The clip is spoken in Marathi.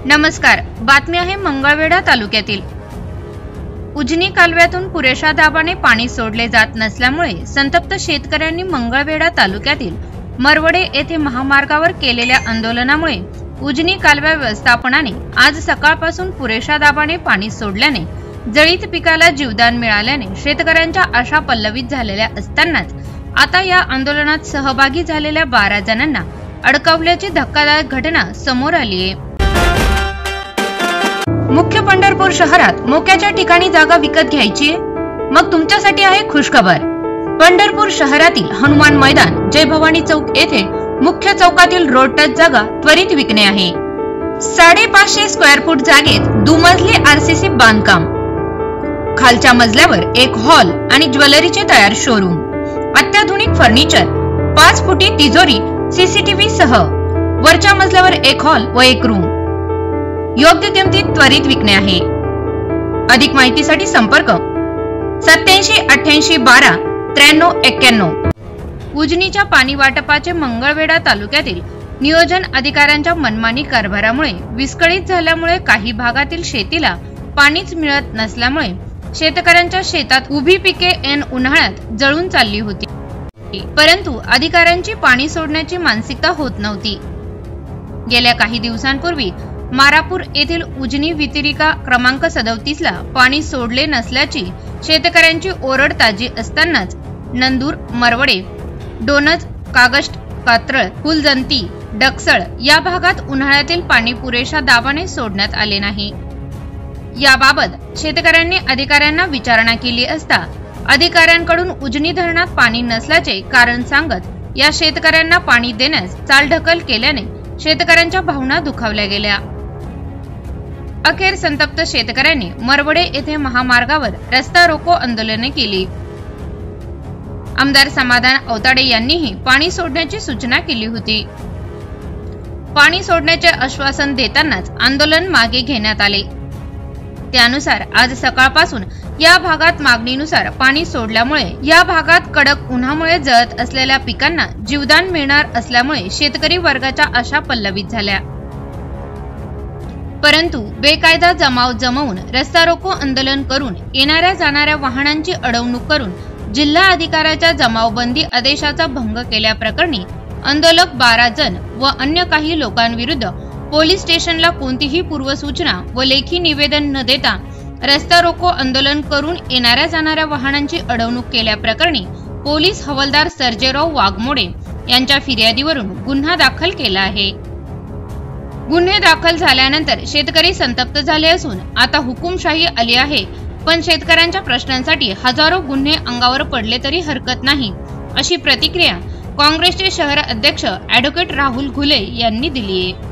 नमस्कार, बातमी आहे मंगळवेढा तालुक्यातील। उजनी कालव्यातून पुरेशा दाबाने पाणी सोडले जात नसल्यामुळे संतप्त शेतकऱ्यांनी मंगळवेढा तालुक्यातील मरवडे येथे महामार्गावर केलेल्या आंदोलनामुळे उजनी कालव्या व्यवस्थापनाने आज सकाळपासून पुरेशा दाबाने पाणी सोडल्याने जळीत पिकाला जीवदान मिळाल्याने शेतकऱ्यांच्या आशा पल्लवित झालेल्या असतानाच आता या आंदोलनात सहभागी झालेल्या 12 जणांना अडकवल्याची धक्कादायक घटना समोर आली आहे। मुख्य पंढरपूर शहरात मोक्याच्या ठिकाणी जागा विकत घ्यायची मग तुमच्यासाठी आहे खुशखबर। पंढरपूर शहरातील हनुमान मैदान, जय भवानी चौक येथे मुख्य चौकातील रोड टच जागा त्वरित विकणे आहे। 550 स्क्वेअर फूट जागेत दुमजली आरसीसी बांधकाम, खालच्या मजल्यावर एक हॉल आणि ज्वेलरीचे तयार शोरूम, अत्याधुनिक फर्निचर, 5 फुटी तिजोरी सीसीटीव्ही सह, वरच्या मजल्यावर एक हॉल व एक रूम, योग्य किमतीत त्वरित विकणे आहे। अधिक माहितीसाठी संपर्क 87 88 12 93 91। उजनीच्या पाणी वाटपाचे मंगळवेढा तालुक्यातील नियोजन अधिकाऱ्यांच्या मनमानी कारभारामुळे विस्कळीत झाल्यामुळे काही भागातील शेतीला पाणीच मिळत नसल्यामुळे शेतकऱ्यांच्या शेतात उभी पिके ऐन उन्हाळ्यात जळून चालली होती, परंतु अधिकाऱ्यांची पाणी सोडण्याची मानसिकता होत नव्हती। गेल्या काही दिवसांपूर्वी मारापूर येथील उजनी वितरिका क्रमांक 37 ला पाणी सोडले नसल्याची शेतकऱ्यांची ओरड ताजी असतानाच नंदूर, मरवडे, डोनज, कागस्ट, कात्रळ, फुलजंती, डकसळ या भागात उन्हाळ्यातील पाणी पुरेशा दाबाने सोडण्यात आले नाही। याबाबत शेतकऱ्यांनी अधिकाऱ्यांना विचारणा केली असता अधिकाऱ्यांकडून उजनी धरणात पाणी नसल्याचे कारण सांगत या शेतकऱ्यांना पाणी देण्यास चालढकल केल्याने शेतकऱ्यांच्या भावना दुखावल्या गेल्या। अखेर संतप्त शेतकऱ्यांनी मरवडे येथे महामार्गावर रस्ता रोको आंदोलने केली। आमदार समाधान औताडे यांनीही पाणी सोडण्याची सूचना केली होती। पाणी सोडण्याचे आश्वासन देतानाच आंदोलन मागे घेण्यात आले। त्यानुसार आज सकाळपासून या भागात मागणीनुसार पाणी सोडल्यामुळे या भागात कडक उन्हामुळे जळत असलेल्या पिकांना जीवदान मिळणार असल्यामुळे शेतकरी वर्गाच्या आशा पल्लवित झाल्या। परंतु बेकायदा जमाव जमवून रस्ता रोको आंदोलन करून येणाऱ्या जाणाऱ्या वाहनांची अडवणूक करून जिल्हा अधिकाऱ्याच्या जमावबंदी आदेशाचा भंग केल्याप्रकरणी आंदोलक 12 जण व अन्य काही लोकांविरुद्ध पोलीस स्टेशनला कोणतीही पूर्वसूचना व लेखी निवेदन न देता रस्ता रोको आंदोलन करून येणाऱ्या जाणाऱ्या वाहनांची अडवणूक केल्याप्रकरणी पोलीस हवालदार सर्जेराव वाघमोडे यांच्या फिर्यादीवरून गुन्हा दाखल केला आहे। गुन्हे दाखल झाल्यानंतर शेतकरी संतप्त झाले असून आता हुकुमशाही आली आहे, पण शेतकऱ्यांच्या प्रश्नांसाठी हजारो गुन्हे अंगावर पडले तरी हरकत नाही, अशी प्रतिक्रिया काँग्रेसचे शहर अध्यक्ष ॲडव्होकेट राहुल घुले यांनी दिली आहे।